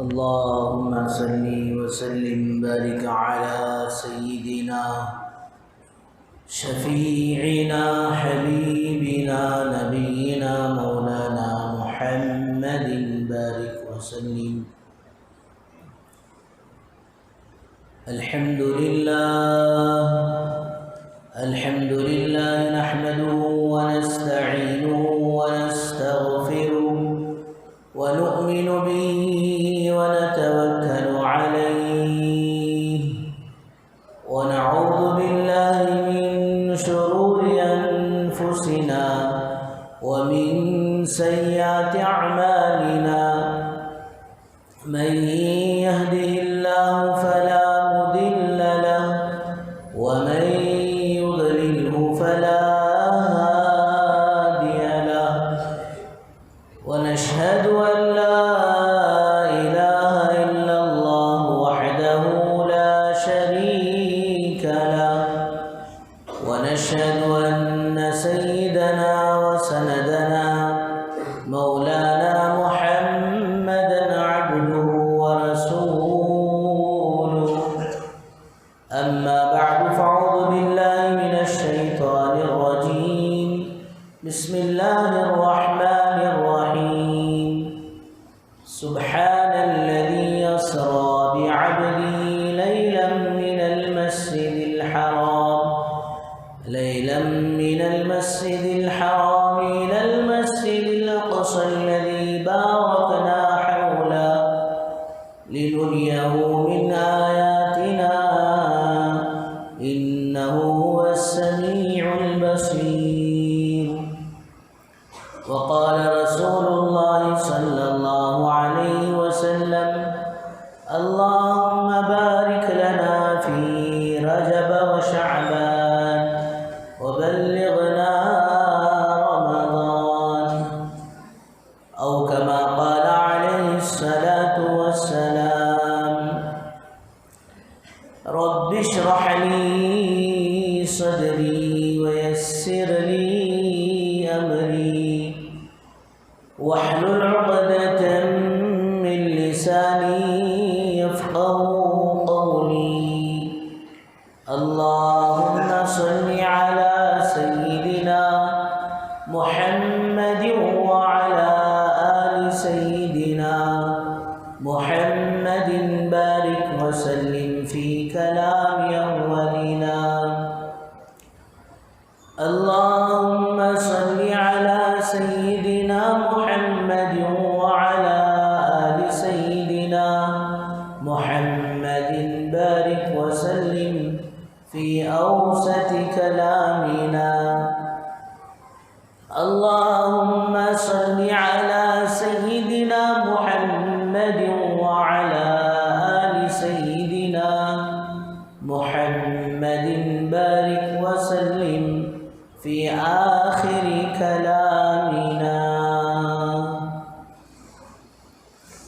اللهم صل وسلم بارك على سيدنا شفيعنا حبيبنا نبينا مولانا محمد بارك وسلم. الحمد لله نحمده ونستعينه ونستغفره ونؤمن به ونتوكل عليه ونعوذ بالله من شرور أنفسنا ومن سيئات أعمالنا. من يهده الله فلا مضل له ومن يضلله فلا هادي له ونشهد أن لا إله إلا الله وحده لا شريك له ونشهد أن سيدنا وسندنا مولانا محمدا عبده ورسوله. أما بعد فأعوذ بالله من الشيطان الرجيم. بسم الله الرحمن الرحيم. سبحان الذي يسرى بعبده ليلا من المسجد الحرام إلى المسجد الأقصى الذي باركنا حوله لنريه من آياتنا إنه هو السميع البصير. وقال رسول الله صلى الله عليه وسلم: اللهم بارك لنا في رجب وشعبان وبلغنا رمضان، أو كما قال عليه الصلاة والسلام: رب اشرح لي صدري ويسر لي أمري واحلل عقدة من لساني يفقه قولي. اللهم صل على سيدنا محمد وعلى آل سيدنا محمد بارك وسلم في كلام أولنا. اللهم صل على سيدنا محمد وعلى آل سيدنا محمد بارك وسلم في أوسط كلامنا. اللهم صل على سيدنا محمد وعلى آل سيدنا محمد بارك وسلم في آخر كلامنا.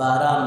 12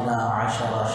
12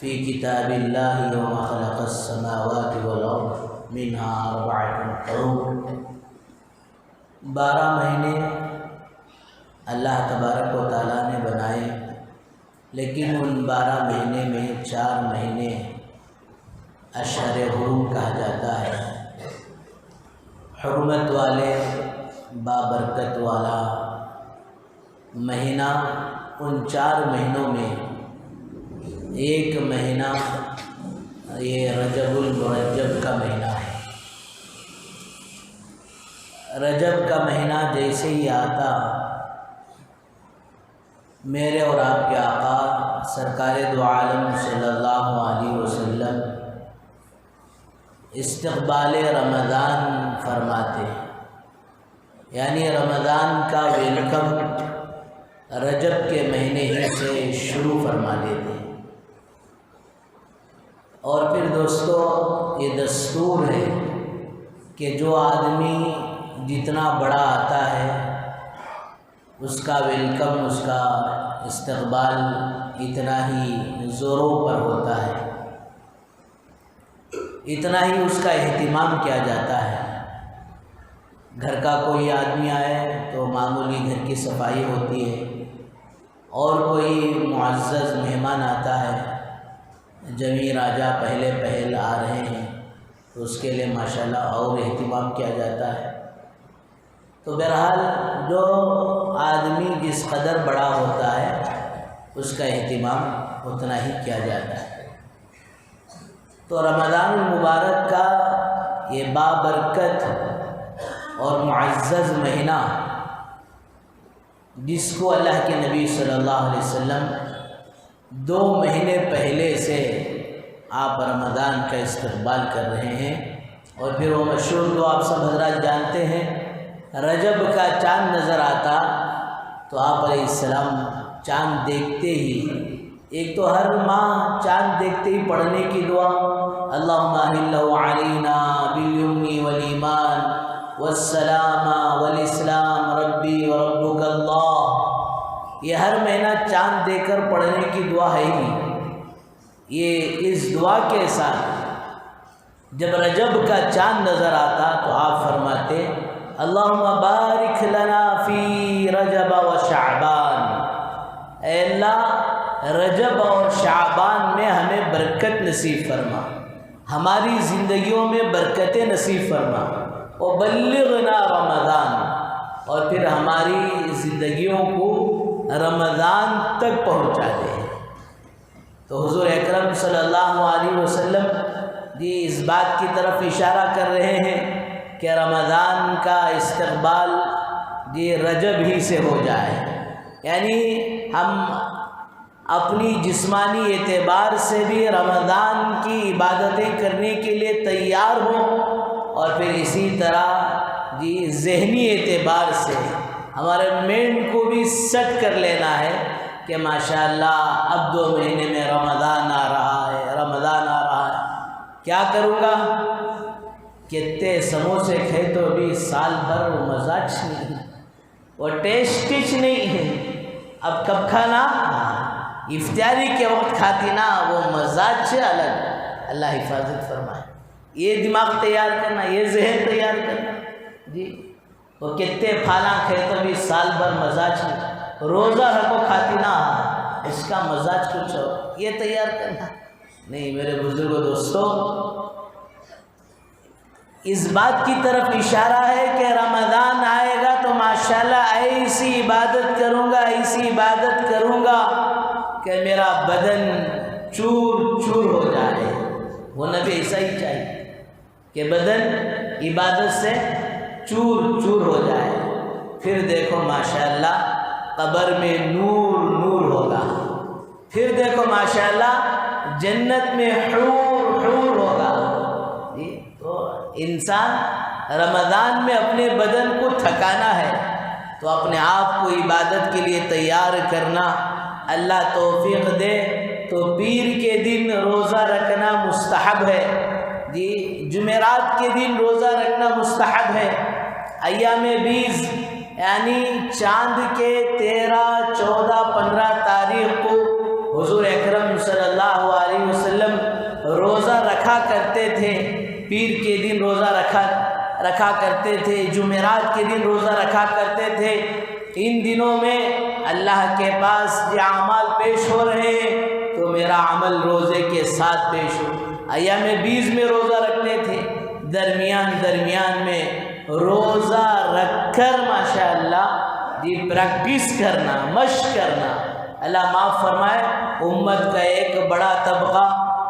فی کتاب اللہ یوم خلق السماوات والارض منها اربعۃ حرم۔ 12 مہینے اللہ تبارک و تعالیٰ نے بنائے، لیکن ان 12 مہینے میں 4 مہینے اشہر حرم کہا جاتا ہے۔ حرمت والے بابرکت والا مہینہ، ان 4 مہینوں میں ایک مہینہ یہ رجب المرجب کا مہینہ ہے۔ رجب کا مہینہ جیسے ہی آتا، میرے اور آپ کے آقا سرکار دو عالم صلی اللہ علیہ وسلم استقبال رمضان فرماتے، یعنی رمضان کا ویلکم رجب کے مہینے ہی سے شروع فرما دیتے۔ اور پھر دوستو، یہ دستور ہے کہ جو آدمی جتنا بڑا آتا ہے اس کا ویلکم، اس کا استقبال اتنا ہی زوروں پر ہوتا ہے، اتنا ہی اس کا اہتمام کیا جاتا ہے۔ گھر کا کوئی آدمی آئے تو معمولی گھر کی صفائی ہوتی ہے، اور کوئی معزز مہمان آتا ہے، جمیع راجہ پہلے پہل آ رہے ہیں تو اس کے لیے ماشاءاللہ اور اہتمام کیا جاتا ہے۔ تو بہرحال جو آدمی جس قدر بڑا ہوتا ہے اس کا اہتمام اتنا ہی کیا جاتا ہے۔ تو رمضان المبارک کا یہ بابرکت اور معزز مہینہ، جس کو اللہ کے نبی صلی اللہ علیہ وسلم 2 مہینے پہلے سے آپ رمضان کا استقبال کر رہے ہیں، اور پھر وہ مشہور تو آپ سب حضرات جانتے ہیں، رجب کا چاند نظر آتا تو آپ علیہ السلام چاند دیکھتے ہی، ایک تو ہر ماہ چاند دیکھتے ہی پڑھنے کی دعا، اللہم اہلہ علینا بالیمن والایمان والسلام والاسلام ربی وربک اللہ، یہ ہر مہینہ چاند دیکھ کر پڑھنے کی دعا ہے ہی۔ یہ اس دعا کے ساتھ جب رجب کا چاند نظر آتا تو آپ فرماتے، اللہم بارک لنا فی رجب و شعبان، اے اللہ رجب اور شعبان میں ہمیں برکت نصیب فرما، ہماری زندگیوں میں برکتیں نصیب فرما، وبلغنا رمضان، اور پھر ہماری زندگیوں کو رمضان تک پہنچا دے۔ تو حضور اکرم صلی اللہ علیہ وسلم جی اس بات کی طرف اشارہ کر رہے ہیں کہ رمضان کا استقبال جی رجب ہی سے ہو جائے، یعنی ہم اپنی جسمانی اعتبار سے بھی رمضان کی عبادتیں کرنے کے لیے تیار ہوں، اور پھر اسی طرح جی ذہنی اعتبار سے ہمارے مائنڈ کو بھی سیٹ کر لینا ہے کہ ماشاءاللہ اب 2 مہینے میں رمضان آ رہا ہے، رمضان آ رہا ہے، کیا کروں گا؟ کتنے سموسے کھائے تو بھی سال بھر وہ مزاج نہیں ہے، وہ ٹیسٹ نہیں ہے، اب کب کھانا؟ افطاری کے وقت کھاتی نا، وہ مزاج سے الگ۔ اللہ حفاظت فرمائے۔ یہ دماغ تیار کرنا، یہ ذہن تیار کرنا جی، وہ کتنے پھالا کھائے تو بھی سال بھر مزاج نہیں، روزہ رکھو کھاتی نا، اس کا مزاج کچھ ہو، یہ تیار کرنا نہیں۔ میرے بزرگوں دوستو، اس بات کی طرف اشارہ ہے کہ رمضان آئے گا تو ماشاءاللہ ایسی عبادت کروں گا، ایسی عبادت کروں گا کہ میرا بدن چور چور ہو جائے۔ وہ نبی ایسا ہی چاہیے کہ بدن عبادت سے چور چور ہو جائے۔ پھر دیکھو ماشاءاللہ قبر میں نور نور ہوگا، پھر دیکھو ماشاءاللہ جنت میں حور حور ہوگا۔ تو انسان رمضان میں اپنے بدن کو تھکانا ہے تو اپنے آپ کو عبادت کے لیے تیار کرنا۔ اللہ توفیق دے تو پیر کے دن روزہ رکھنا مستحب ہے جی، جمعرات کے دن روزہ رکھنا مستحب ہے۔ ایام بیز یعنی چاند کے 13، 14، 15 تاریخ کو حضور اکرم صلی اللہ علیہ وسلم پیر کے دن روزہ رکھا کرتے تھے، جمعرات کے دن روزہ رکھا کرتے تھے۔ ان دنوں میں اللہ کے پاس یہ اعمال پیش ہو رہے ہیں تو میرا عمل روزے کے ساتھ پیش ہو۔ ایام بیز میں روزہ رکھتے تھے، درمیان میں روزہ رکھ کر ماشاءاللہ پریکٹس کرنا، مشق کرنا۔ اللہ معاف فرمائے، امت کا ایک بڑا طبقہ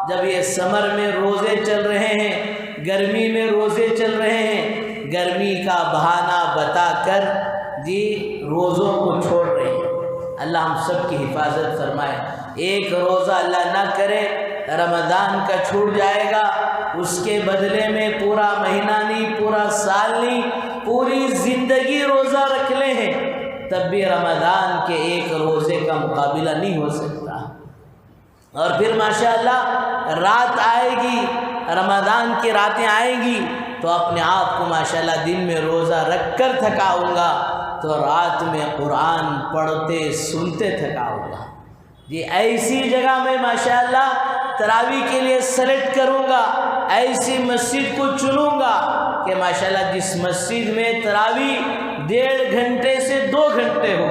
جب یہ سمر میں روزے چل رہے ہیں، گرمی میں روزے چل رہے ہیں، گرمی کا بہانہ بتا کر روزوں کو چھوڑ رہے ہیں۔ اللہ ہم سب کی حفاظت فرمائے۔ ایک روزہ اللہ نہ کرے رمضان کا چھوٹ جائے گا، اس کے بدلے میں پورا مہینہ نہیں، پورا سال نہیں، پوری زندگی روزہ رکھ لے ہیں تب بھی رمضان کے ایک روزے کا مقابلہ نہیں ہو سکتا۔ اور پھر ماشاءاللہ رات آئے گی، رمضان کی راتیں آئیں گی تو اپنے آپ کو ماشاءاللہ دن میں روزہ رکھ کر تھکاؤں گا تو رات میں قرآن پڑھتے سنتے تھکاؤں گا۔ ایسی جگہ میں ماشاءاللہ تراویح کے لیے سلیکٹ کروں گا، ایسی مسجد کو چنوں گا کہ ماشاءاللہ جس مسجد میں تراویح 1.5 گھنٹے سے 2 گھنٹے ہو۔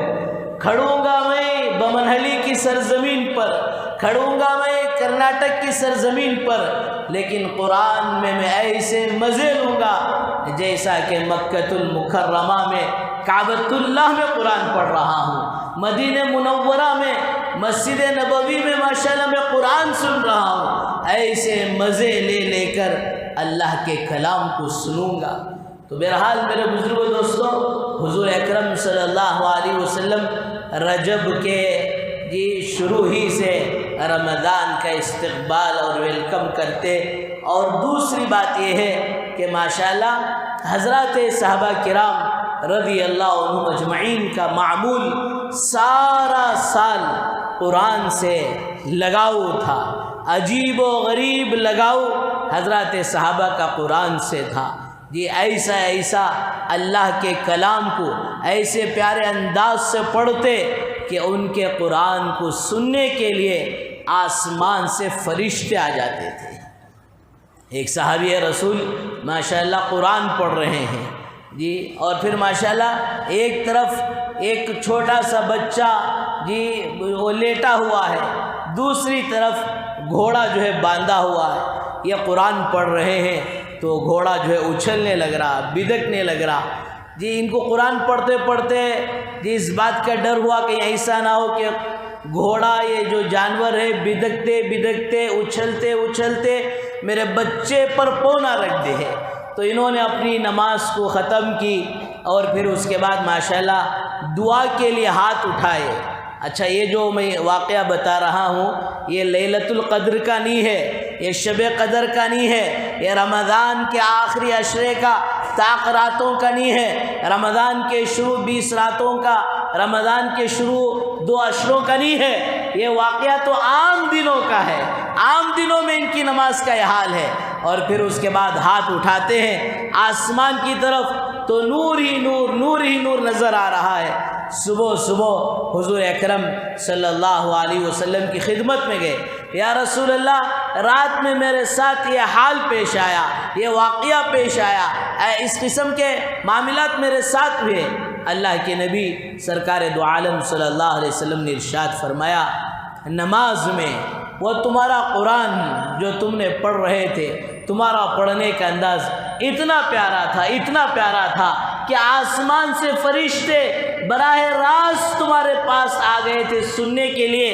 کھڑوں گا میں بمنہلی کی سرزمین پر، کھڑوں گا میں کرناٹک کی سرزمین پر، لیکن قرآن میں ایسے مزے لوں گا جیسا کہ مکۃ المکرمہ میں کعبۃ اللہ میں قرآن پڑھ رہا ہوں، مدینہ منورہ میں مسجد نبوی میں ماشاءاللہ میں قرآن سن رہا ہوں۔ ایسے مزے لے کر اللہ کے کلام کو سنوں گا۔ تو بہرحال میرے بزرگوں دوستوں، حضور اکرم صلی اللہ علیہ وسلم رجب کے شروع ہی سے رمضان کا استقبال اور ویلکم کرتے۔ اور دوسری بات یہ ہے کہ ماشاءاللہ حضرات صحابہ کرام رضی اللہ عنہم اجمعین کا معمول سارا سال قرآن سے لگاؤ تھا، عجیب و غریب لگاؤ حضرات صحابہ کا قرآن سے تھا۔ ایسا اللہ کے کلام کو ایسے پیارے انداز سے پڑھتے کہ ان کے قرآن کو سننے کے لیے آسمان سے فرشتے آ جاتے تھے۔ ایک صحابی رسول ماشاءاللہ قرآن پڑھ رہے ہیں اور پھر ماشاءاللہ ایک طرف ایک چھوٹا سا بچہ وہ لیٹا ہوا ہے، دوسری طرف گھوڑا باندھا ہوا ہے، یہ قرآن پڑھ رہے ہیں تو گھوڑا اچھلنے لگ رہا، بدکنے لگ رہا۔ ان کو قرآن پڑھتے پڑھتے اس بات کا ڈر ہوا کہ ایسا نہ ہو کہ گھوڑا یہ جو جانور ہے بدکتے اچھلتے میرے بچے پر پونا رکھ دے ہے۔ تو انہوں نے اپنی نماز کو ختم کی اور پھر اس کے بعد ماشاءاللہ دعا کے لیے ہاتھ اٹھائے۔ اچھا، یہ جو میں واقعہ بتا رہا ہوں یہ لیلۃ القدر کا نہیں ہے، یہ شب قدر کا نہیں ہے، یہ رمضان کے آخری عشرے کا طاق راتوں کا نہیں ہے، رمضان کے شروع 20 راتوں کا، رمضان کے شروع 2 عشروں کا نہیں ہے، یہ واقعہ تو عام دنوں کا ہے۔ عام دنوں میں ان کی نماز کا یہ حال ہے۔ اور پھر اس کے بعد ہاتھ اٹھاتے ہیں آسمان کی طرف تو نور ہی نور نظر آ رہا ہے۔ صبح حضور اکرم صلی اللہ علیہ وسلم کی خدمت میں گئے، یا رسول اللہ رات میں میرے ساتھ یہ حال پیش آیا، یہ واقعہ پیش آیا، اس قسم کے معاملات میرے ساتھ ہوئے۔ اللہ کے نبی سرکار دو عالم صلی اللہ علیہ وسلم نے ارشاد فرمایا، نماز میں وہ تمہارا قرآن جو تم نے پڑھ رہے تھے، تمہارا پڑھنے کا انداز اتنا پیارا تھا کہ آسمان سے فرشتے براہ راست تمہارے پاس آ گئے تھے سننے کے لیے۔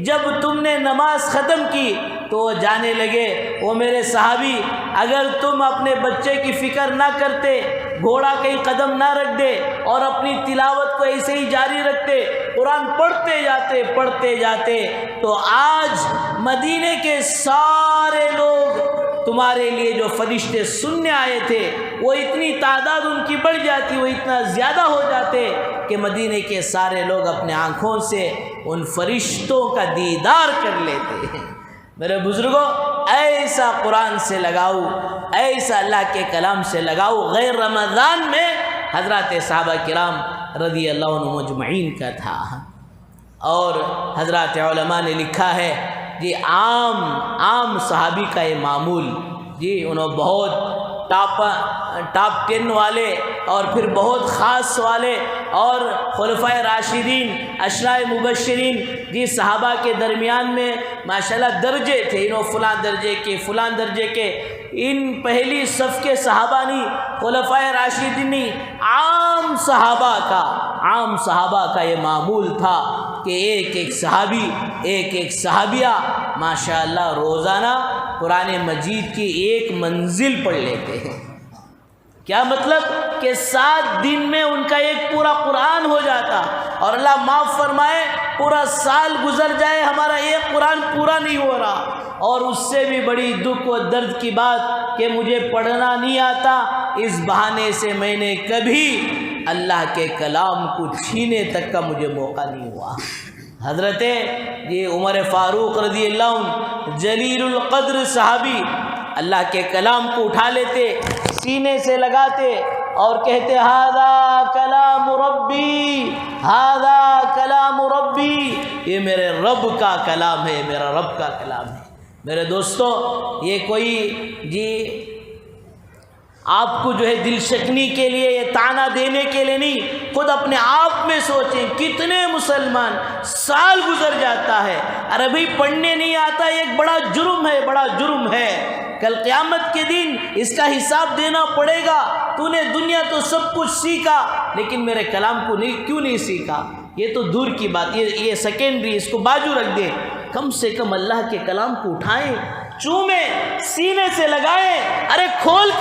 جب تم نے نماز ختم کی تو وہ جانے لگے، وہ میرے صحابی اگر تم اپنے بچے کی فکر نہ کرتے، گھوڑا کہیں قدم نہ رکھ دے اور اپنی تلاوت کو ایسے ہی جاری رکھتے، قرآن پڑھتے جاتے تو آج مدینے کے سارے لوگ تمہارے لیے جو فرشتے سننے آئے تھے وہ اتنی تعداد ان کی بڑھ جاتی، وہ اتنا زیادہ ہو جاتے کہ مدینے کے سارے لوگ اپنے آنکھوں سے ان فرشتوں کا دیدار کر لیتے ہیں۔ میرے بزرگوں، ایسا قرآن سے لگاؤ، ایسا اللہ کے کلام سے لگاؤ غیر رمضان میں حضرات صحابہ کرام رضی اللہ عنہم اجمعین کا تھا۔ اور حضرات علماء نے لکھا ہے عام صحابی کا یہ معمول جی انہوں بہت ٹاپ 10 والے اور پھر بہت خاص والے اور خلفائے راشدین عشرہ مبشرین جی صحابہ کے درمیان میں ماشاءاللہ درجے تھے، انہوں فلاں درجے کے فلاں درجے کے، ان پہلی صف کے صحابہ نہیں، خلفائے راشدین نہیں، عام صحابہ کا یہ معمول تھا کہ ایک ایک صحابی ایک ایک صحابیہ ماشاءاللہ روزانہ قرآن مجید کی ایک منزل پڑھ لیتے ہیں۔ کیا مطلب کہ 7 دن میں ان کا ایک پورا قرآن ہو جاتا، اور اللہ معاف فرمائے پورا سال گزر جائے ہمارا ایک قرآن پورا نہیں ہو رہا، اور اس سے بھی بڑی دکھ و درد کی بات کہ مجھے پڑھنا نہیں آتا، اس بہانے سے میں نے کبھی اللہ کے کلام کو چھینے تک کا مجھے موقع نہیں ہوا۔ حضرت یہ عمر فاروق رضی اللہ عنہ جلیل القدر صحابی اللہ کے کلام کو اٹھا لیتے، سینے سے لگاتے اور کہتے ھذا کلام ربی، ھذا کلام ربی، یہ میرے رب کا کلام ہے، میرا رب کا کلام ہے۔ میرے دوستو، یہ کوئی جی آپ کو جو ہے دل شکنی کے لیے، یہ طعنہ دینے کے لیے نہیں، خود اپنے آپ میں سوچیں کتنے مسلمان سال گزر جاتا ہے عربی پڑھنے نہیں آتا، ایک بڑا جرم ہے، بڑا جرم ہے، کل قیامت کے دن اس کا حساب دینا پڑے گا۔ تو نے دنیا تو سب کچھ سیکھا لیکن میرے کلام کو کیوں نہیں سیکھا؟ یہ تو دور کی بات، یہ سیکنڈری، اس کو بازو رکھ دیں، کم سے کم اللہ کے کلام کو اٹھائیں، چومیں، سینے سے لگائیں، ارے کھول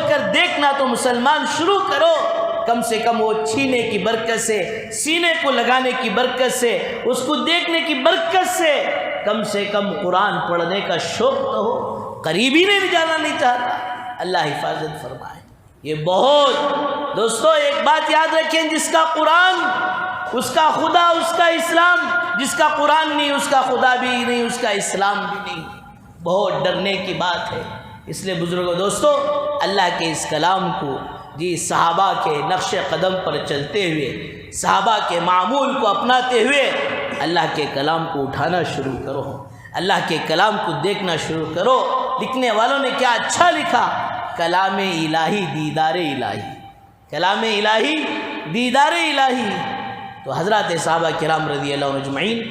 کر دیکھنا تو مسلمان شروع کرو، کم سے کم وہ چھینے کی برکت سے، سینے کو لگانے کی برکت سے، اس کو دیکھنے کی برکت سے کم قرآن پڑھنے کا شوق تو ہو، قریب ہی نہیں جانا نہیں چاہتا۔ اللہ حفاظت فرمائے۔ یہ بہت دوستو ایک بات یاد رکھیں، جس کا قرآن اس کا خدا، اس کا اسلام، جس کا قرآن نہیں اس کا خدا بھی نہیں، اس کا اسلام بھی نہیں، بہت ڈرنے کی بات ہے۔ اس لیے بزرگوں دوستو، اللہ کے اس کلام کو جی صحابہ کے نقش قدم پر چلتے ہوئے، صحابہ کے معمول کو اپناتے ہوئے اللہ کے کلام کو اٹھانا شروع کرو، اللہ کے کلام کو دیکھنا شروع کرو۔ لکھنے والوں نے کیا اچھا لکھا، کلام الہی دیدار الہی، کلام الہی دیدار الہی۔ تو حضرات صحابہ کرام رضی اللہ عنہ اجمعین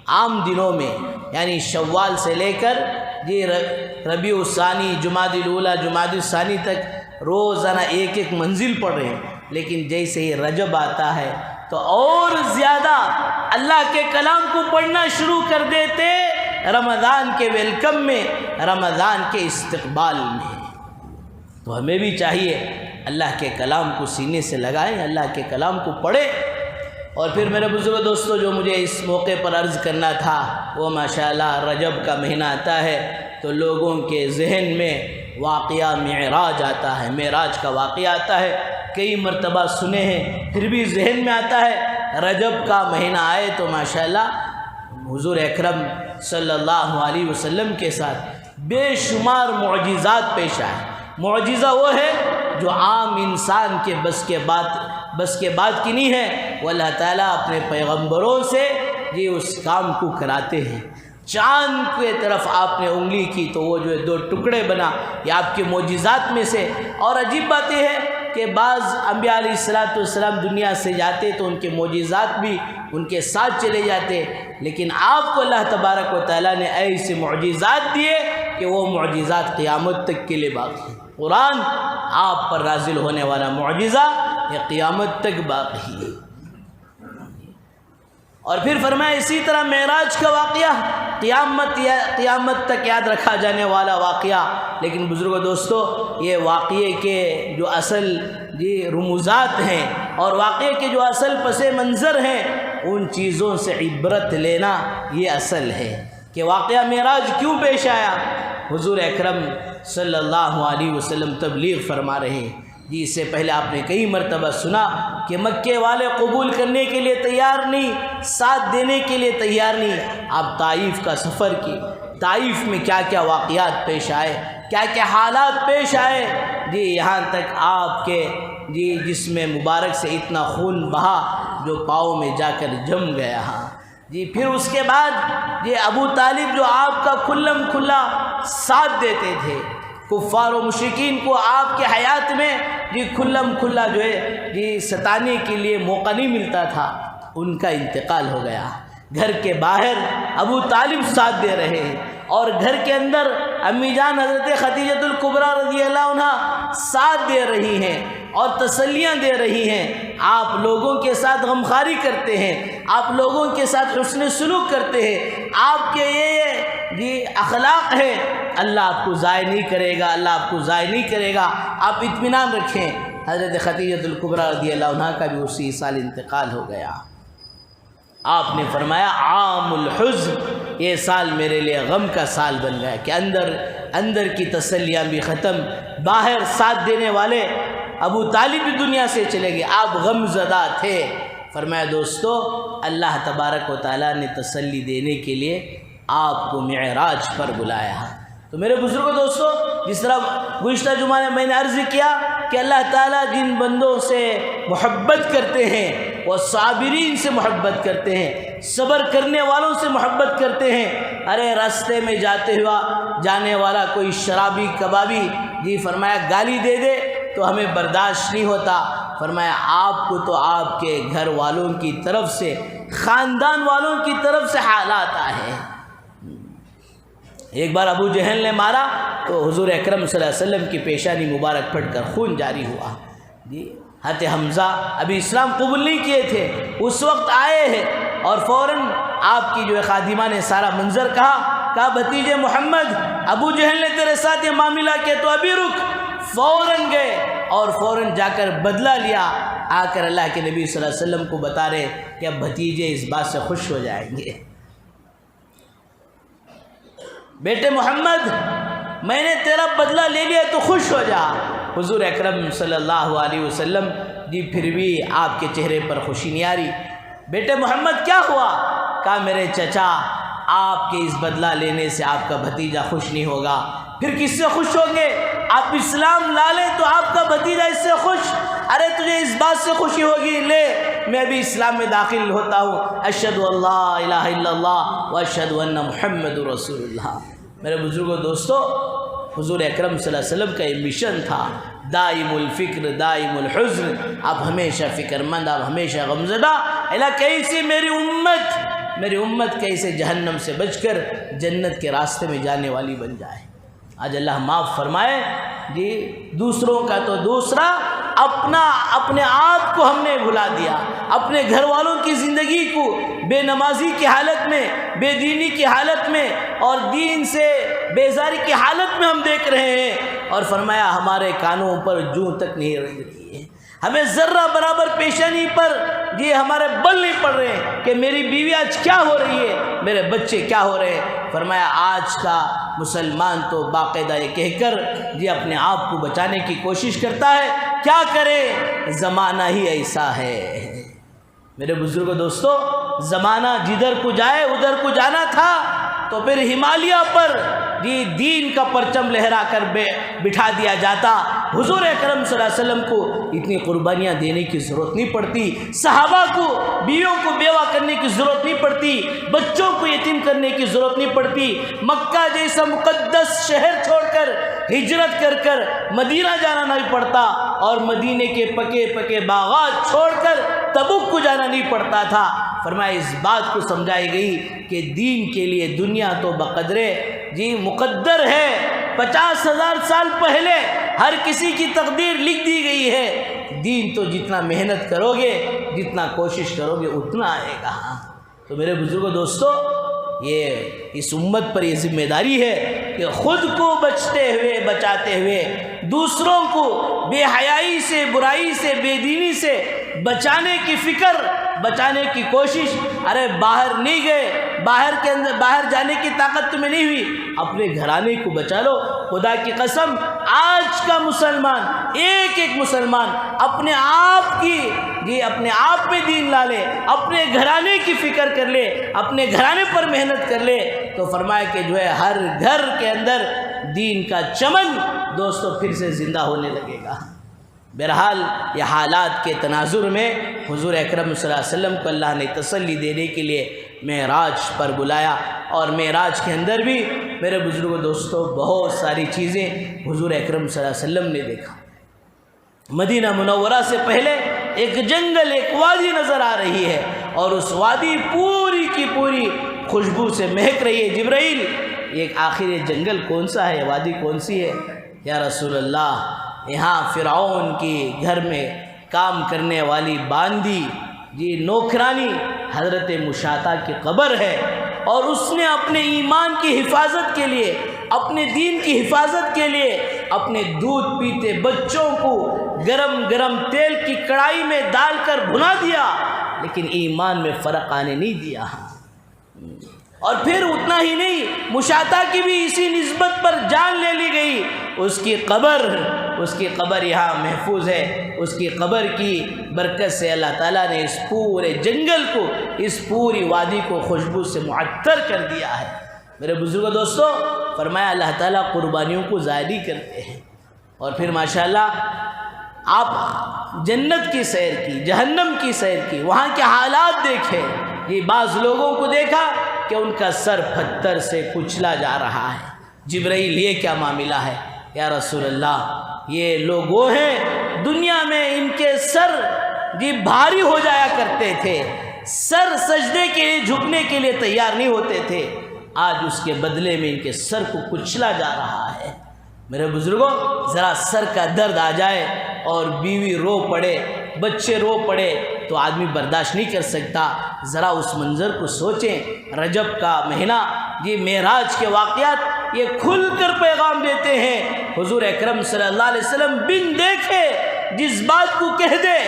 عام دنوں میں یعنی شوال سے لے کر جی ربیع الثانی، جمادی الاولیٰ، جمادی الثانی تک روزانہ ایک ایک منزل پڑھ رہے ہیں، لیکن جیسے ہی رجب آتا ہے تو اور زیادہ اللہ کے کلام کو پڑھنا شروع کر دیتے، رمضان کے ویلکم میں، رمضان کے استقبال میں۔ تو ہمیں بھی چاہیے اللہ کے کلام کو سینے سے لگائیں، اللہ کے کلام کو پڑھیں۔ اور پھر میرے بزرگ دوستو، جو مجھے اس موقع پر عرض کرنا تھا وہ ماشاءاللہ رجب کا مہینہ آتا ہے تو لوگوں کے ذہن میں واقعہ معراج آتا ہے، معراج کا واقعہ آتا ہے، کئی مرتبہ سنے ہیں، پھر بھی ذہن میں آتا ہے رجب کا مہینہ آئے تو ماشاءاللہ حضور اکرم صلی اللہ علیہ وسلم کے ساتھ بے شمار معجزات پیش آئے۔ معجزہ وہ ہے جو عام انسان کے بس کے بعد کی نہیں ہے، وہ اللہ تعالیٰ اپنے پیغمبروں سے جی اس کام کو کراتے ہیں۔ چاند کی طرف آپ نے انگلی کی تو وہ جو ہے 2 ٹکڑے بنا، یہ آپ کے معجزات میں سے۔ اور عجیب بات یہ ہے کہ بعض انبیاء علیہ السلام دنیا سے جاتے تو ان کے معجزات بھی ان کے ساتھ چلے جاتے، لیکن آپ کو اللہ تبارک و تعالیٰ نے ایسے معجزات دیے کہ وہ معجزات قیامت تک کے لیے باقی ہیں۔ قرآن آپ پر نازل ہونے والا معجزہ یہ قیامت تک باقی ہے۔ اور پھر فرمایا اسی طرح معراج کا واقعہ قیامت تک یاد رکھا جانے والا واقعہ، لیکن بزرگوں دوستو یہ واقعے کے جو اصل جی رموزات ہیں اور واقعے کے جو اصل پس منظر ہیں ان چیزوں سے عبرت لینا یہ اصل ہے کہ واقعہ معراج کیوں پیش آیا۔ حضور اکرم صلی اللہ علیہ وسلم تبلیغ فرما رہے ہیں جی، اس سے پہلے آپ نے کئی مرتبہ سنا کہ مکے والے قبول کرنے کے لیے تیار نہیں، ساتھ دینے کے لیے تیار نہیں۔ آپ طائف کا سفر کی، طائف میں کیا کیا واقعات پیش آئے، کیا کیا حالات پیش آئے جی، یہاں تک آپ کے جی جسم مبارک سے اتنا خون بہا جو پاؤں میں جا کر جم گیا۔ ہاں جی، پھر اس کے بعد یہ ابو طالب جو آپ کا کھلم کھلا ساتھ دیتے تھے۔ کفار و مشرکین کو آپ کے حیات میں کھلم کھلا جو ہے ستانے کے لیے موقع نہیں ملتا تھا۔ ان کا انتقال ہو گیا۔ گھر کے باہر ابو طالب ساتھ دے رہے ہیں اور گھر کے اندر امی جان حضرت خدیجۃ الکبریٰ رضی اللہ عنہ ساتھ دے رہی ہیں اور تسلیاں دے رہی ہیں۔ آپ لوگوں کے ساتھ غمخواری کرتے ہیں، آپ لوگوں کے ساتھ حسن سلوک کرتے ہیں، آپ کے یہ اخلاق ہے، اللہ آپ کو ضائع نہیں کرے گا، اللہ آپ کو ضائع نہیں کرے گا، آپ اطمینان رکھیں۔ حضرت خدیجۃ الکبریٰ رضی اللہ عنہ کا بھی اسی سال انتقال ہو گیا۔ آپ نے فرمایا عام الحزن، یہ سال میرے لیے غم کا سال بن گیا کہ اندر کی تسلیاں بھی ختم، باہر ساتھ دینے والے ابو طالب بھی دنیا سے چلے گئے، آپ غم زدہ تھے۔ فرمایا دوستو اللہ تبارک و تعالیٰ نے تسلی دینے کے لیے آپ کو معراج پر بلایا۔ تو میرے بزرگوں دوستو، جس طرح گزشتہ جمعہ میں نے عرض کیا کہ اللہ تعالیٰ جن بندوں سے محبت کرتے ہیں وہ صابرین سے محبت کرتے ہیں، صبر کرنے والوں سے محبت کرتے ہیں۔ ارے راستے میں جانے والا کوئی شرابی کبابی فرمایا گالی دے دے تو ہمیں برداشت نہیں ہوتا۔ فرمایا آپ کو تو آپ کے گھر والوں کی طرف سے، خاندان والوں کی طرف سے حالات آئے۔ ایک بار ابو جہل نے مارا تو حضور اکرم صلی اللہ علیہ وسلم کی پیشانی مبارک پھٹ کر خون جاری ہوا۔ حضرت حمزہ ابھی اسلام قبول نہیں کیے تھے، اس وقت آئے ہیں اور فوراً آپ کی خادمہ نے سارا منظر کہا بھتیجے محمد ابو جہل نے تیرے ساتھ یہ معاملہ کیا تو ابھی رک۔ فوراً گئے اور فوراً جا کر بدلہ لیا۔ آ کر اللہ کے نبی صلی اللہ علیہ وسلم کو بتا رہے کہ اب بھتیجے اس بات سے خوش ہو جائیں گے۔ بیٹے محمد میں نے تیرا بدلہ لے لیا تو خوش ہو جا۔ حضور اکرم صلی اللہ علیہ وسلم پھر بھی آپ کے چہرے پر خوشی نہیں آ رہی۔ بیٹے محمد کیا ہوا؟ کہا میرے چچا آپ کے اس بدلہ لینے سے آپ کا بھتیجا خوش نہیں ہوگا، پھر کس سے خوش ہوں گے؟ آپ اسلام لا لیں تو آپ کا بھتیجا اس سے خوش۔ ارے تجھے اس بات سے خوشی ہوگی، لے میں بھی اسلام میں داخل ہوتا ہوں، اشہد ان لا الہ الا اللہ و اشہد ان محمد رسول اللہ۔ میرے بزرگوں دوستو، حضور اکرم صلی اللہ علیہ وسلم کا یہ مشن تھا، دائم الفکر دائم الحزن، آپ ہمیشہ فکر مند، آپ ہمیشہ غمزدہ، اللہ کیسے میری امت کیسے جہنم سے بچ کر جنت کے راستے میں جانے والی بن جائے۔ آج اللہ معاف فرمائے دوسروں کا تو دوسرا، اپنے آپ کو ہم نے بھلا دیا، اپنے گھر والوں کی زندگی کو بے نمازی کی حالت میں، بے دینی کی حالت میں اور دین سے بیزاری کی حالت میں ہم دیکھ رہے ہیں، اور فرمایا ہمارے کانوں پر جوں تک نہیں رنگ رہی ہے، ہمیں ذرہ برابر پیشانی پر ہمارے بل نہیں پڑ رہے ہیں کہ میری بیوی آج کیا ہو رہی ہے، میرے بچے کیا ہو رہے ہیں۔ فرمایا آج کا مسلمان تو باقاعدہ یہ کہہ کر اپنے آپ کو بچانے کی کوشش کرتا ہے، کیا کرے زمانہ ہی ایسا ہے۔ میرے بزرگوں دوستو، زمانہ جدھر کو جائے ادھر کو جانا تھا تو پھر ہمالیہ پر دین کا پرچم لہرا کر بٹھا دیا جاتا۔ حضور اکرم صلی اللہ علیہ وسلم کو اتنی قربانیاں دینے کی ضرورت نہیں پڑتی، صحابہ کو بیویوں کو بیوہ کرنے کی ضرورت نہیں پڑتی، بچوں کو یتیم کرنے کی ضرورت نہیں پڑتی، مکہ جیسا مقدس شہر چھوڑ کر ہجرت کر مدینہ جانا نہیں پڑتا، اور مدینے کے پکے پکے باغات چھوڑ کر تبوک کو جانا نہیں پڑتا تھا۔ فرمایا اس بات کو سمجھائی گئی کہ دین کے لیے دنیا تو بقدرے مقدر ہے، 50,000 سال پہلے ہر کسی کی تقدیر لکھ دی گئی ہے، دین تو جتنا محنت کرو گے، جتنا کوشش کرو گے اتنا آئے گا۔ تو میرے بزرگوں دوستو، اس امت پر یہ ذمہ داری ہے کہ خود کو بچاتے ہوئے دوسروں کو بے حیائی سے، برائی سے، بے دینی سے بچانے کی فکر، بچانے کی کوشش۔ ارے باہر نہیں گئے، باہر جانے کی طاقت تمہیں نہیں ہوئی، اپنے گھرانے کو بچا لو۔ خدا کی قسم آج کا مسلمان، ایک مسلمان اپنے آپ پہ دین لا لے، اپنے گھرانے کی فکر کر لے، اپنے گھرانے پر محنت کر لے، تو فرمایا کہ ہر گھر کے اندر دین کا چمن دوستو پھر سے زندہ ہونے لگے گا۔ بہرحال یہ حالات کے تناظر میں حضور اکرم صلی اللہ علیہ وسلم کو اللہ نے تسلی دینے کے لیے معراج پر بلایا، اور معراج کے اندر بھی میرے بزرگوں دوستوں بہت ساری چیزیں حضور اکرم صلی اللہ علیہ وسلم نے دیکھا۔ مدینہ منورہ سے پہلے ایک جنگل، ایک وادی نظر آ رہی ہے، اور اس وادی پوری کی پوری خوشبو سے مہک رہی ہے۔ جبرائیل، یہ آخر یہ جنگل کون سا ہے، وادی کون سی ہے؟ یا رسول اللہ، یہاں فرعون کی گھر میں کام کرنے والی باندی نوکرانی حضرت مشاطہ کی قبر ہے، اور اس نے اپنے ایمان کی حفاظت کے لیے، اپنے دین کی حفاظت کے لیے اپنے دودھ پیتے بچوں کو گرم گرم تیل کی کڑائی میں ڈال کر بھنا دیا، لیکن ایمان میں فرق آنے نہیں دیا۔ اور پھر اتنا ہی نہیں، مشاطہ کی بھی اسی نسبت پر جان لے لی گئی۔ اس کی قبر یہاں محفوظ ہے۔ اس کی قبر کی برکت سے اللہ تعالیٰ نے اس پورے جنگل کو، اس پوری وادی کو خوشبو سے معطر کر دیا ہے۔ میرے بزرگوں دوستوں، فرمایا اللہ تعالیٰ قربانیوں کو ظاہری کرتے ہیں۔ اور پھر ماشاءاللہ آپ جنت کی سیر کی، جہنم کی سیر کی، وہاں کے حالات دیکھے۔ یہ بعض لوگوں کو دیکھا کہ ان کا سر پتھر سے کچلا جا رہا ہے۔ جبرائیل، یہ کیا معاملہ ہے؟ یا رسول اللہ، یہ لوگ وہ ہیں دنیا میں ان کے سر بھاری ہو جایا کرتے تھے، سر سجدے کے لیے جھکنے کے لیے تیار نہیں ہوتے تھے، آج اس کے بدلے میں ان کے سر کو کچلا جا رہا ہے۔ میرے بزرگوں، ذرا سر کا درد آ جائے اور بیوی رو پڑے، بچے رو پڑے تو آدمی برداشت نہیں کر سکتا۔ ذرا اس منظر کو سوچیں۔ رجب کا مہینہ، معراج کے واقعات یہ کھل کر پیغام دیتے ہیں۔ حضور اکرم صلی اللہ علیہ وسلم بن دیکھے جس بات کو کہہ دے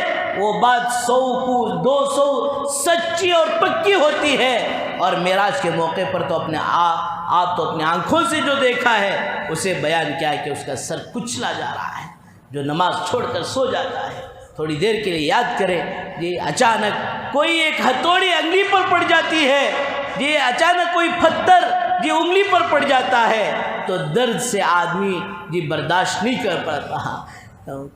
وہ بات 100 کو 200 سچی اور پکی ہوتی ہے۔ اور معراج کے موقع پر تو آپ تو اپنے آنکھوں سے جو دیکھا ہے اسے بیان کیا ہے کہ اس کا سر کچلا جا رہا ہے، جو نماز چھوڑ کر سو جاتا ہے۔ تھوڑی دیر کے لیے یاد کریں، اچانک کوئی ایک ہتھوڑی انگلی پر پڑ جاتی ہے، اچانک کوئی پتھر انگلی پر پڑ جاتا ہے تو درد سے آدمی برداشت نہیں کر پاتا۔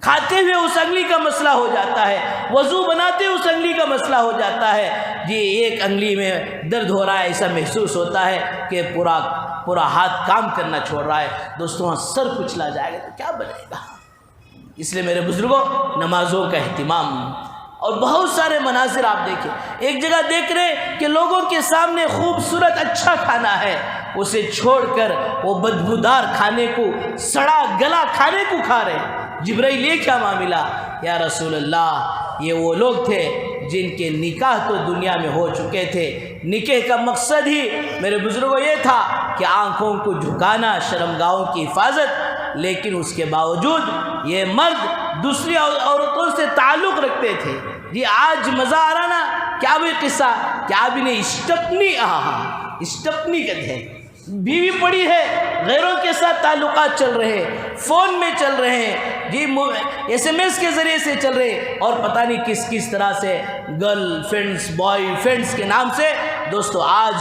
کھاتے ہوئے اس انگلی کا مسئلہ ہو جاتا ہے، وضو بناتے اس انگلی کا مسئلہ ہو جاتا ہے۔ ایک انگلی میں درد ہو رہا ہے، ایسا محسوس ہوتا ہے کہ پورا ہاتھ کام کرنا چھوڑ رہا ہے۔ دوستوں، سر کچلا جائے گا تو کیا بنے گا؟ اس لیے میرے بزرگوں، نمازوں کا اہتمام، اور بہت سارے مناظر آپ دیکھیں۔ ایک جگہ دیکھ رہے کہ لوگوں کے سامنے خوبصورت اچھا کھانا ہے، اسے چھوڑ کر وہ بدبودار کھانے کو، سڑا گلا کھانے کو کھا رہے۔ جبرائیل، یہ کیا معاملہ؟ یا رسول اللہ، یہ وہ لوگ تھے جن کے نکاح تو دنیا میں ہو چکے تھے۔ نکاح کا مقصد ہی میرے بزرگوں یہ تھا کہ آنکھوں کو جھکانا، شرمگاہوں کی حفاظت، لیکن اس کے باوجود یہ مرد دوسری عورتوں سے تعلق رکھتے تھے۔ آج مزہ آ رہا نا، کیا بھی قصہ، کیا بھی نہیں، اسٹپنی کہتے ہیں، بیوی پڑی ہے، غیروں کے ساتھ تعلقات چل رہے ہیں، فون میں چل رہے ہیں، SMS کے ذریعے سے چل رہے ہیں، اور پتہ نہیں کس طرح سے گرل فرینڈز، بوائے فرینڈز کے نام سے۔ دوستو، آج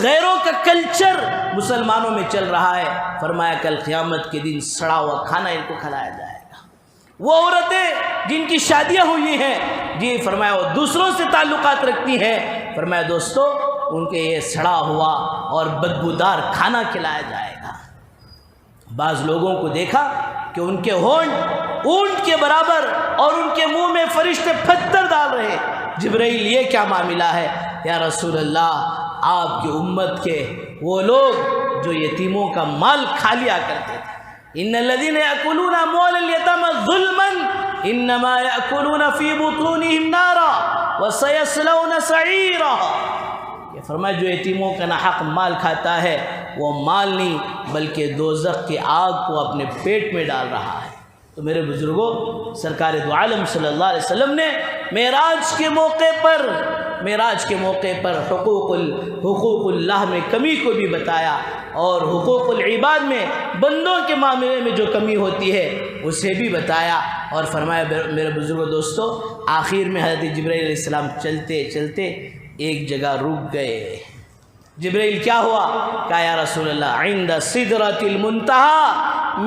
غیروں کا کلچر مسلمانوں میں چل رہا ہے۔ فرمایا کل قیامت کے دن سڑا ہوا کھانا ان کو کھلایا جائے گا۔ وہ عورتیں جن کی شادیاں ہوئی ہیں، فرمایا وہ دوسروں سے تعلقات رکھتی ہیں، فرمایا دوستو ان کے یہ سڑا ہوا اور بدبودار کھانا کھلایا جائے گا۔ بعض لوگوں کو دیکھا کہ ان کے ہونٹ اونٹ کے برابر اور ان کے منہ میں فرشتے پتھر ڈال رہے۔ جبرائیل، یہ کیا معاملہ ہے؟ یا رسول اللہ، آپ کی امت کے وہ لوگ جو یتیموں کا مال کھا لیا کرتے تھے۔ ان الذين ياكلون اموال اليتامى ظلما انما ياكلون في بطونهم نارا وسيصلون سعيرا۔ یہ فرمایا جو یتیموں کا ناحق مال کھاتا ہے وہ مال نہیں بلکہ دوزخ کی آگ کو اپنے پیٹ میں ڈال رہا ہے۔ تو میرے بزرگوں، سرکار دو عالم صلی اللہ علیہ وسلم نے معراج کے موقع پر حقوق اللہ میں کمی کو بھی بتایا، اور حقوق العباد میں بندوں کے معاملے میں جو کمی ہوتی ہے اسے بھی بتایا، اور فرمایا میرے بزرگوں دوستو، آخر میں حضرت جبرائیل علیہ السلام چلتے چلتے ایک جگہ رک گئے۔ جبرائیل، کیا ہوا؟ کہا یا رسول اللہ، عند سدرۃ المنتہا،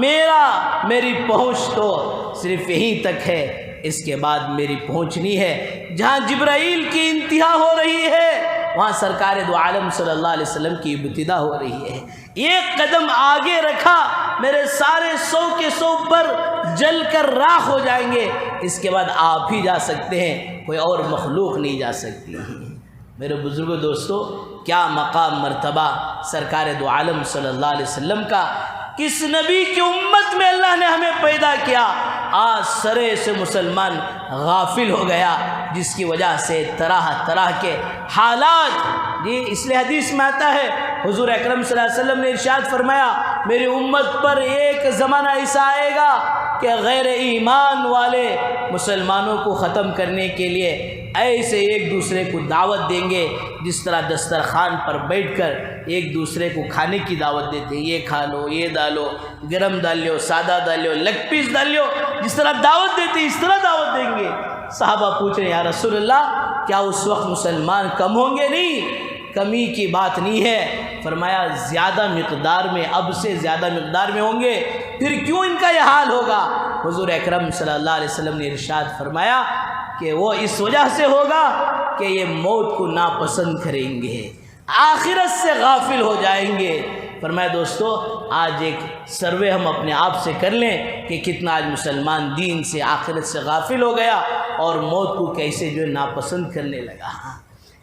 میری پہنچ تو صرف یہیں تک ہے، اس کے بعد میری پہنچ نہیں ہے۔ جہاں جبرائیل کی انتہا ہو رہی ہے وہاں سرکار دو عالم صلی اللہ علیہ وسلم کی ابتدا ہو رہی ہے۔ ایک قدم آگے رکھا، میرے سارے 100 کے 100 پر جل کر راکھ ہو جائیں گے، اس کے بعد آپ ہی جا سکتے ہیں، کوئی اور مخلوق نہیں جا سکتی۔ میرے بزرگوں دوستو، کیا مقام مرتبہ سرکار دو عالم صلی اللہ علیہ وسلم کا، کس نبی کی امت میں اللہ نے ہمیں پیدا کیا۔ آج سرے سے مسلمان غافل ہو گیا، جس کی وجہ سے طرح طرح کے حالات، اس لیے حدیث میں آتا ہے، حضور اکرم صلی اللہ علیہ وسلم نے ارشاد فرمایا، میری امت پر ایک زمانہ ایسا آئے گا کہ غیر ایمان والے مسلمانوں کو ختم کرنے کے لیے ایسے ایک دوسرے کو دعوت دیں گے، جس طرح دسترخوان پر بیٹھ کر ایک دوسرے کو کھانے کی دعوت دیتے ہیں، یہ کھا لو، یہ ڈالو، گرم ڈال لو، سادہ ڈال لو، لیگ پیس ڈال لو، جس طرح دعوت دیتے ہیں اس طرح دعوت دیں گے۔ صحابہ پوچھ رہے ہیں، یا رسول اللہ، کیا اس وقت مسلمان کم ہوں گے؟ نہیں، کمی کی بات نہیں ہے، فرمایا زیادہ مقدار میں، اب سے زیادہ مقدار میں ہوں گے۔ پھر کیوں ان کا یہ حال ہوگا؟ حضور اکرم صلی اللہ علیہ وسلم نے ارشاد فرمایا کہ وہ اس وجہ سے ہوگا کہ یہ موت کو ناپسند کریں گے، آخرت سے غافل ہو جائیں گے۔ فرمایا دوستو، آج ایک سروے ہم اپنے آپ سے کر لیں کہ کتنا آج مسلمان دین سے، آخرت سے غافل ہو گیا اور موت کو کیسے جو ناپسند کرنے لگا۔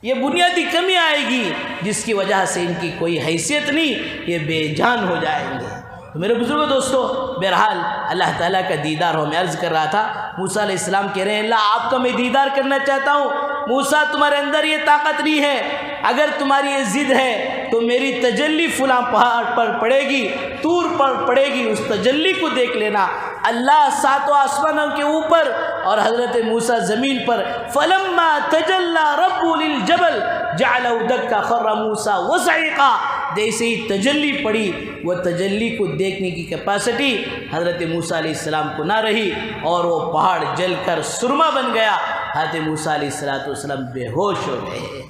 یہ بنیادی کمی آئے گی جس کی وجہ سے ان کی کوئی حیثیت نہیں، یہ بے جان ہو جائیں گے۔ تو میرے بزرگوں دوستو، بہرحال اللہ تعالیٰ کا دیدار ہو، میں عرض کر رہا تھا، موسیٰ علیہ السلام کہہ رہے ہیں، اللہ آپ کا میں دیدار کرنا چاہتا ہوں۔ موسیٰ، تمہارے اندر یہ طاقت نہیں ہے، اگر تمہاری یہ ضد ہے تو میری تجلی فلاں پہاڑ پر پڑے گی، طور پر پڑے گی، اس تجلی کو دیکھ لینا۔ اللہ 7 آسمانوں کے اوپر اور حضرت موسیٰ زمین پر، فلما تجلی ربہ للجبل جعلہ دکا خر موسیٰ وصعقا، جیسے ہی تجلی پڑی، وہ تجلی کو دیکھنے کی کیپیسٹی حضرت موسیٰ علیہ السلام کو نہ رہی اور وہ پہاڑ جل کر سرما بن گیا۔ حضرت موسیٰ علیہ السلام بے ہوش ہو گئے۔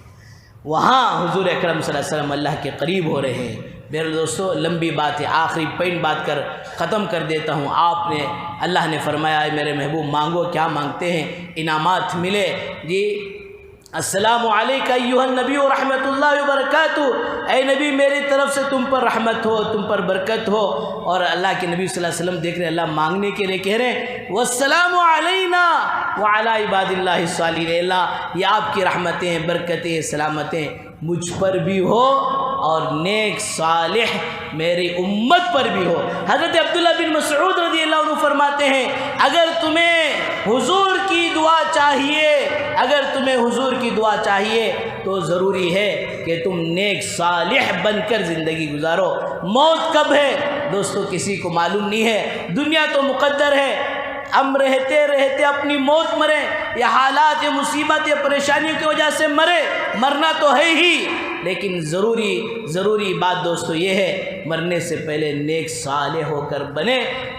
وہاں حضور اکرم صلی اللہ علیہ وسلم اللہ کے قریب ہو رہے ہیں۔ میرے دوستو، لمبی بات ہے، آخری پوائنٹ بات کر ختم کر دیتا ہوں۔ آپ نے، اللہ نے فرمایا، اے میرے محبوب مانگو، کیا مانگتے ہیں؟ انعامات ملے جی۔ السلام علیکہ ایھا النبی و رحمۃ اللہ وبرکاتہ، اے نبی میری طرف سے تم پر رحمت ہو، تم پر برکت ہو۔ اور اللہ کے نبی صلی اللہ علیہ وسلم دیکھ رہے ہیں، اللہ مانگنے کے لیے کہہ رہے ہیں، والسلام علینا وعلی عباد اللہ الصالحین، اللہ یہ آپ کی رحمتیں، برکتیں، سلامتیں مجھ پر بھی ہو اور نیک صالح میری امت پر بھی ہو۔ حضرت عبداللہ بن مسعود رضی اللہ عنہ فرماتے ہیں، اگر تمہیں حضور کی دعا چاہیے، اگر تمہیں حضور کی دعا چاہیے تو ضروری ہے کہ تم نیک صالح بن کر زندگی گزارو۔ موت کب ہے دوستو کسی کو معلوم نہیں ہے، دنیا تو مقدر ہے، ہم رہتے رہتے اپنی موت مریں، یہ حالات، یہ مصیبت، یہ پریشانیوں کی وجہ سے مرنا تو ہے ہی، لیکن ضروری بات دوستو یہ ہے، مرنے سے پہلے نیک صالح ہو کر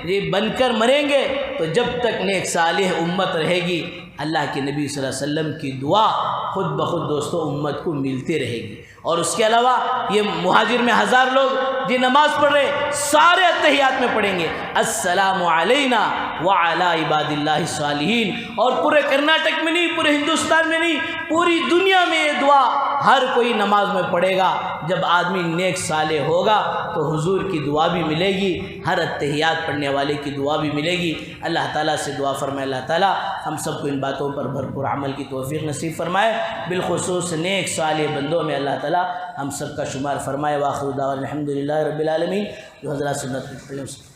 یہ بن کر مریں گے تو جب تک نیک صالح امت رہے گی، اللہ کے نبی صلی اللہ علیہ وسلم کی دعا خود بخود دوستو امت کو ملتی رہے گی۔ اور اس کے علاوہ یہ مہاجر میں 1000 لوگ جو نماز پڑھ رہے، سارے اتحیات میں پڑھیں گے، السلام علینا وعلی عباد اللہ الصالحین۔ اور پورے کرناٹک میں نہیں، پورے ہندوستان میں نہیں، پوری دنیا میں یہ دعا ہر کوئی نماز میں پڑھے گا۔ جب آدمی نیک صالح ہوگا تو حضور کی دعا بھی ملے گی، ہر اتحیات پڑھنے والے کی دعا بھی ملے گی۔ اللہ تعالیٰ سے دعا فرمائے، اللہ تعالیٰ ہم سب کو ان باتوں پر بھرپور عمل کی توفیق نصیب فرمائے، بالخصوص نیک صالح بندوں میں اللہ تعالیٰ ہم سب کا شمار فرمائے۔ وآخر دعوانا الحمدللہ رب العالمین۔ جو حضرات سنت